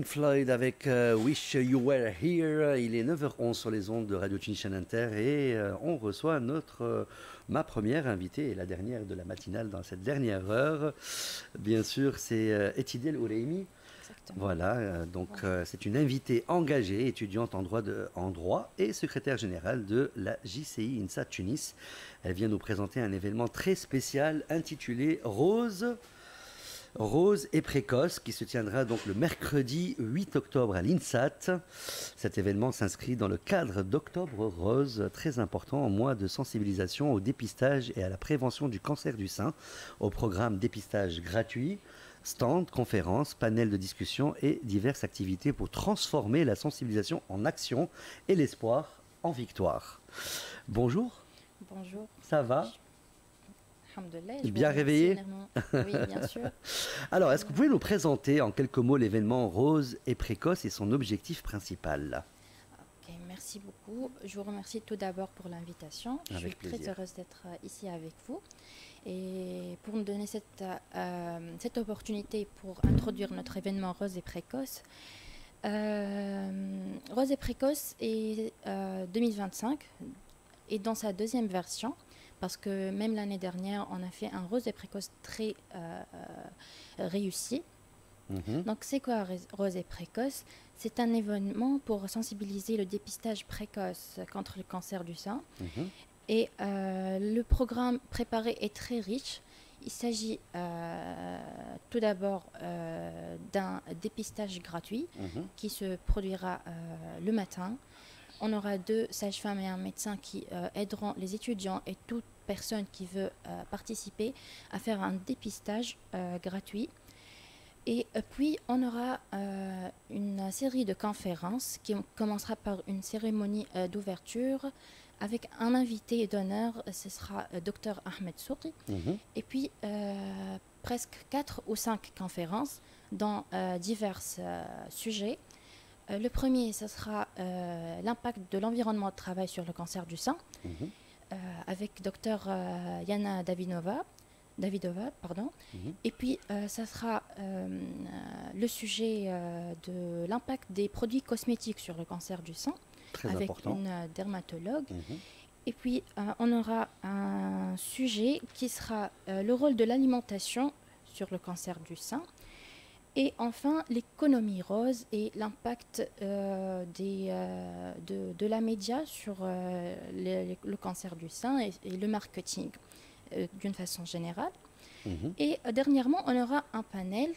Floyd avec Wish You Were Here. Il est 9h11 sur les ondes de Radio Chin Inter et on reçoit ma première invitée et la dernière de la matinale dans cette dernière heure. Bien sûr, c'est Etidel Oureimi. Voilà, donc c'est une invitée engagée, étudiante en droit et secrétaire générale de la JCI INSA Tunis. Elle vient nous présenter un événement très spécial intitulé Rose et précoce qui se tiendra donc le mercredi 8 octobre à l'INSAT. Cet événement s'inscrit dans le cadre d'Octobre Rose, très important en mois de sensibilisation au dépistage et à la prévention du cancer du sein, au programme dépistage gratuit, stand, conférences, panels de discussion et diverses activités pour transformer la sensibilisation en action et l'espoir en victoire. Bonjour. Bonjour. Ça va ? Bien réveillé? Oui, bien sûr. Alors, est-ce que vous pouvez nous présenter en quelques mots l'événement Rose et précoce et son objectif principal? Okay, merci beaucoup. Je vous remercie tout d'abord pour l'invitation. Je suis très heureuse d'être ici avec vous et pour nous donner cette opportunité pour introduire notre événement Rose et précoce. Rose et précoce est 2025 et dans sa deuxième version. Parce que même l'année dernière, on a fait un Rose et précoce très réussi. Donc, c'est quoi Rose et précoce? C'est un événement pour sensibiliser le dépistage précoce contre le cancer du sein. Et le programme préparé est très riche. Il s'agit tout d'abord d'un dépistage gratuit qui se produira le matin. On aura 2 sages-femmes et un médecin qui aideront les étudiants et toute personne qui veut participer à faire un dépistage gratuit. Et puis, on aura une série de conférences qui commencera par une cérémonie d'ouverture avec un invité d'honneur, ce sera Dr Ahmed Souqi. Et puis, presque 4 ou 5 conférences dans divers sujets. Le premier, ce sera l'impact de l'environnement de travail sur le cancer du sein, avec Dr Yana Davidova. Et puis, ça sera le sujet de l'impact des produits cosmétiques sur le cancer du sein, avec une dermatologue. Et puis, on aura un sujet qui sera le rôle de l'alimentation sur le cancer du sein. Et enfin, l'économie rose et l'impact de la média sur le cancer du sein et le marketing d'une façon générale. Et dernièrement, on aura un panel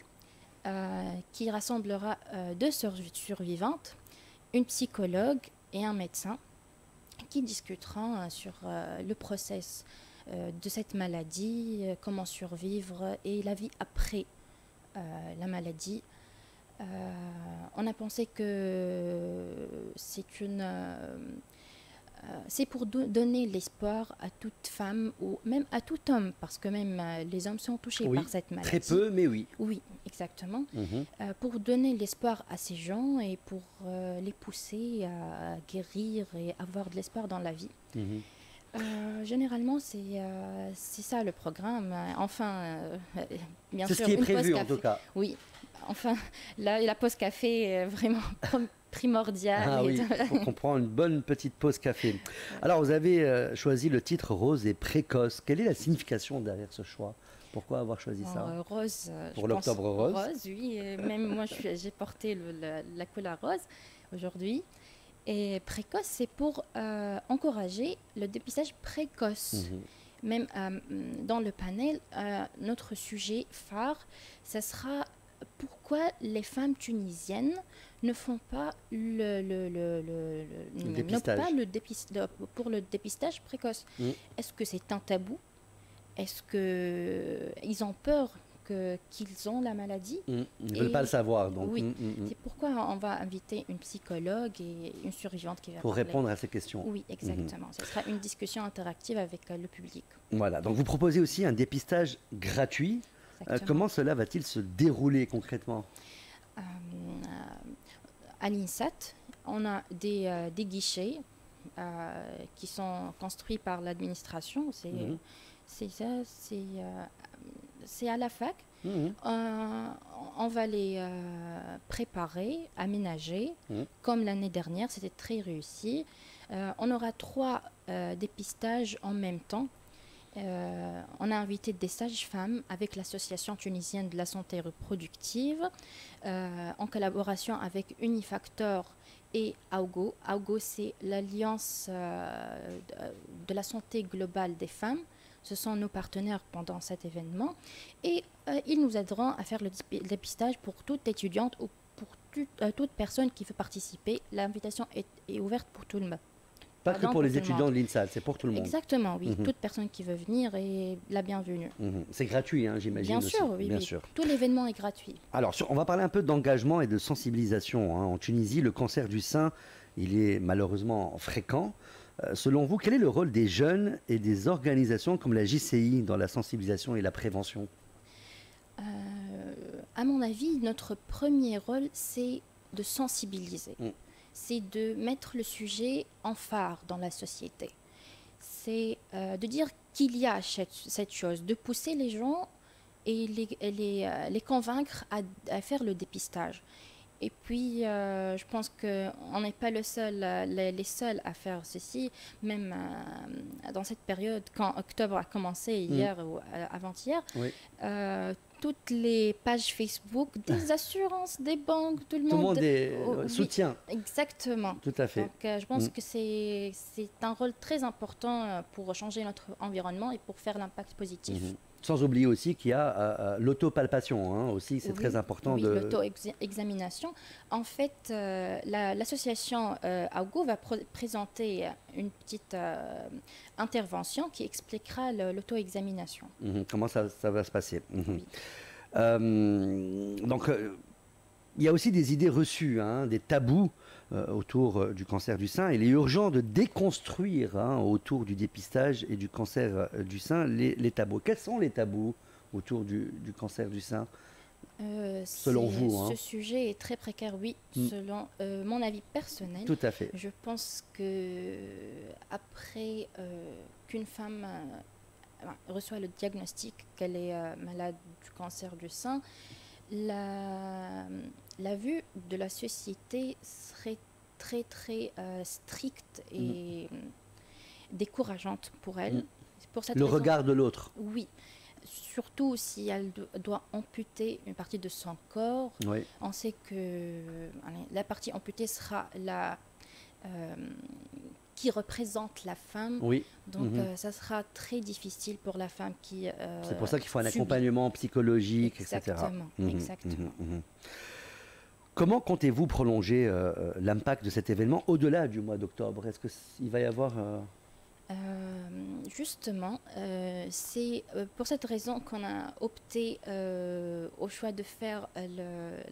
qui rassemblera 2 survivantes, une psychologue et un médecin qui discuteront sur le process de cette maladie, comment survivre et la vie après la maladie. On a pensé que c'est pour donner l'espoir à toute femme ou même à tout homme, parce que même les hommes sont touchés par cette maladie. Très peu, mais oui. Oui, exactement. Pour donner l'espoir à ces gens et pour les pousser à guérir et avoir de l'espoir dans la vie. Généralement, c'est ça le programme. Enfin, bien sûr, c'est ce qui est prévu en tout cas. Oui, enfin, la pause café est vraiment primordiale. Ah oui, il faut qu'on prenne une bonne petite pause café. Alors, vous avez choisi le titre Rose et précoce. Quelle est la signification derrière ce choix? Pourquoi avoir choisi ça? Rose. Pour l'Octobre Rose. Rose, oui. Même moi, j'ai porté la couleur rose aujourd'hui. Et précoce, c'est pour encourager le dépistage précoce. Même dans le panel, notre sujet phare, ça sera pourquoi les femmes tunisiennes ne font pas pour le dépistage précoce. Est-ce que c'est un tabou? Est-ce qu'ils ont peur qu'ils ont la maladie? Ils ne veulent pas le savoir. Donc. Oui, c'est pourquoi on va inviter une psychologue et une survivante qui va pour parler. Répondre à ces questions. Oui, exactement. Ce sera une discussion interactive avec le public. Voilà, donc vous proposez aussi un dépistage gratuit. Comment cela va-t-il se dérouler concrètement? À l'INSAT, on a des guichets qui sont construits par l'administration. C'est à la fac. On on va les préparer, aménager, comme l'année dernière, c'était très réussi. On aura 3 dépistages en même temps. On a invité des sages-femmes avec l'Association tunisienne de la santé reproductive, en collaboration avec Unifactor et AUGO. AUGO, c'est l'Alliance de la santé globale des femmes. Ce sont nos partenaires pendant cet événement. Et ils nous aideront à faire le dépistage pour toute étudiante ou pour toute personne qui veut participer. L'invitation est ouverte pour tout le monde. Pas que pour les étudiants de l'INSAD, c'est pour tout le monde. Exactement, oui. Toute personne qui veut venir est la bienvenue. C'est gratuit, hein, j'imagine. Bien sûr, oui. Bien sûr. Tout l'événement est gratuit. Alors, on va parler un peu d'engagement et de sensibilisation. Hein. En Tunisie, le cancer du sein, il est malheureusement fréquent. Selon vous, quel est le rôle des jeunes et des organisations comme la JCI dans la sensibilisation et la prévention? À mon avis, notre premier rôle, c'est de sensibiliser. C'est de mettre le sujet en phare dans la société. C'est de dire qu'il y a cette chose, de pousser les gens et les convaincre à faire le dépistage. Et puis, je pense qu'on n'est pas les seuls à faire ceci, même dans cette période, quand octobre a commencé, hier ou avant-hier. Oui. Toutes les pages Facebook, des assurances, des banques, tout le monde soutient. Exactement. Tout à fait. Donc, je pense que c'est un rôle très important pour changer notre environnement et pour faire l'impact positif. Sans oublier aussi qu'il y a l'autopalpation, hein, aussi, c'est très important. Oui, l'auto-examination. En fait, l'association AUGO va présenter une petite intervention qui expliquera l'auto-examination. Comment ça va se passer. Oui. Donc, il y a aussi des idées reçues, hein, des tabous autour du cancer du sein. Il est urgent de déconstruire autour du dépistage et du cancer du sein les tabous. Quels sont les tabous autour du cancer du sein selon vous? Ce sujet est très précaire, oui, selon mon avis personnel. Tout à fait. Je pense que après qu'une femme reçoit le diagnostic qu'elle est malade du cancer du sein, la vue de la société serait très très stricte et décourageante pour elle. Pour cette raison, regard de l'autre. Oui, surtout si elle doit amputer une partie de son corps. Oui. On sait que la partie amputée sera qui représente la femme. Oui. Donc, ça sera très difficile pour la femme qui c'est pour ça qu'il faut un accompagnement psychologique, exactement, etc. Exactement. Comment comptez-vous prolonger l'impact de cet événement au-delà du mois d'octobre? Est-ce qu'il va y avoir... Justement, c'est pour cette raison qu'on a opté au choix de faire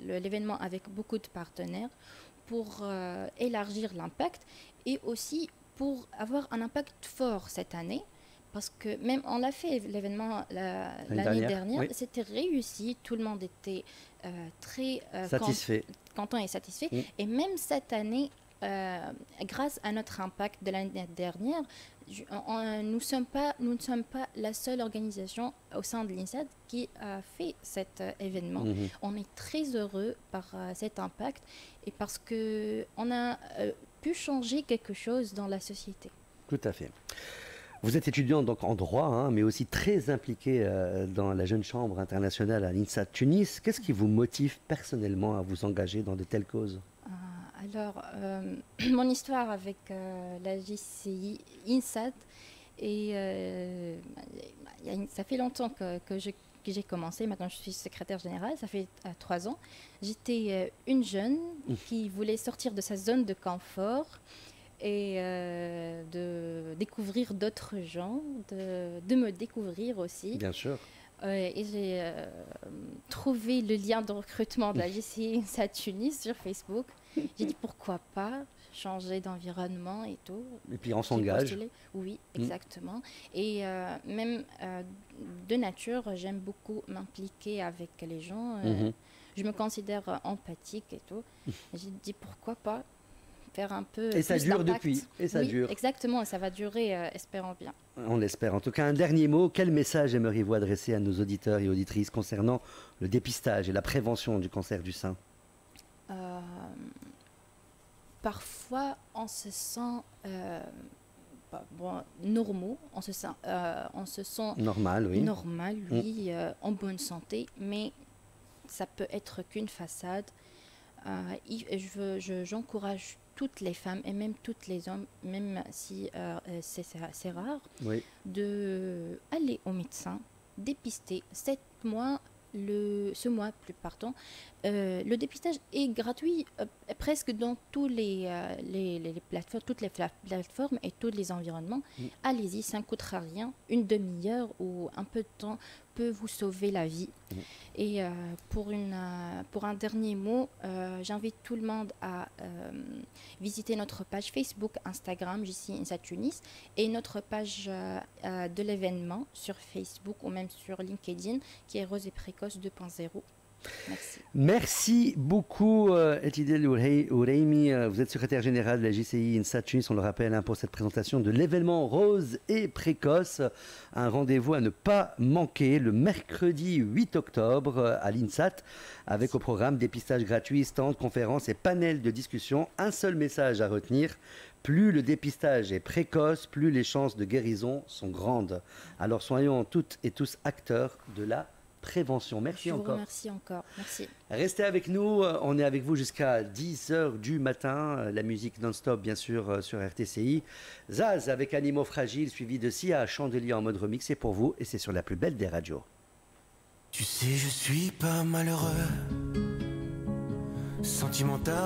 l'événement avec beaucoup de partenaires pour élargir l'impact et aussi pour avoir un impact fort cette année. Parce que même on l'a fait l'événement l'année dernière, oui. C'était réussi, tout le monde était très content et satisfait. Et même cette année, grâce à notre impact de l'année dernière, nous ne sommes pas la seule organisation au sein de l'INSAD qui a fait cet événement. On est très heureux par cet impact et parce qu'on a pu changer quelque chose dans la société. Tout à fait. Vous êtes étudiante donc en droit, mais aussi très impliquée dans la Jeune Chambre internationale à l'INSAD Tunis. Qu'est-ce qui vous motive personnellement à vous engager dans de telles causes? Alors, mon histoire avec la JCI INSAD, ça fait longtemps que j'ai commencé. Maintenant, je suis secrétaire générale, ça fait 3 ans. J'étais une jeune qui voulait sortir de sa zone de confort et de découvrir d'autres gens, de me découvrir aussi. Bien sûr. Et j'ai trouvé le lien de recrutement de la JCI INSAD Tunis sur Facebook. J'ai dit pourquoi pas changer d'environnement et tout. Et puis on s'engage. Oui, exactement. Et même de nature, j'aime beaucoup m'impliquer avec les gens. Je me considère empathique et tout. J'ai dit pourquoi pas faire un peu. Et ça dure depuis. Et ça dure. Exactement, et ça va durer, espérons bien. On l'espère. En tout cas, un dernier mot. Quel message aimeriez-vous adresser à nos auditeurs et auditrices concernant le dépistage et la prévention du cancer du sein? Parfois, on se sent normaux, on se sent normal, oui, en bonne santé, mais ça peut être qu'une façade. J'encourage toutes les femmes et même tous les hommes, même si c'est rare, oui, d'aller au médecin, dépister 7 mois. Ce mois, le dépistage est gratuit presque dans toutes les plateformes et tous les environnements. Allez-y, ça ne coûtera rien. Une demi-heure ou un peu de temps peut vous sauver la vie. Et pour un dernier mot, j'invite tout le monde à visiter notre page Facebook, Instagram, JC INSA Tunis, et notre page de l'événement sur Facebook ou même sur LinkedIn, qui est Rose et Précoce 2.0. Merci. Merci beaucoup, Etidel Oureimi. Vous êtes secrétaire général de la JCI INSA Tunis, on le rappelle, pour cette présentation de l'événement Rose et Précoce. Un rendez-vous à ne pas manquer le mercredi 8 octobre à l'INSAT, avec au programme dépistage gratuit, stand, conférences et panels de discussion. Un seul message à retenir: plus le dépistage est précoce, plus les chances de guérison sont grandes. Alors soyons toutes et tous acteurs de la prévention. Merci encore. Je vous remercie encore. Merci. Restez avec nous. On est avec vous jusqu'à 10h du matin. La musique non-stop, bien sûr, sur RTCI. Zaz avec Animaux Fragiles, suivi de Sia Chandelier en mode remix. C'est pour vous et c'est sur la plus belle des radios. Tu sais, je suis pas malheureux, sentimental.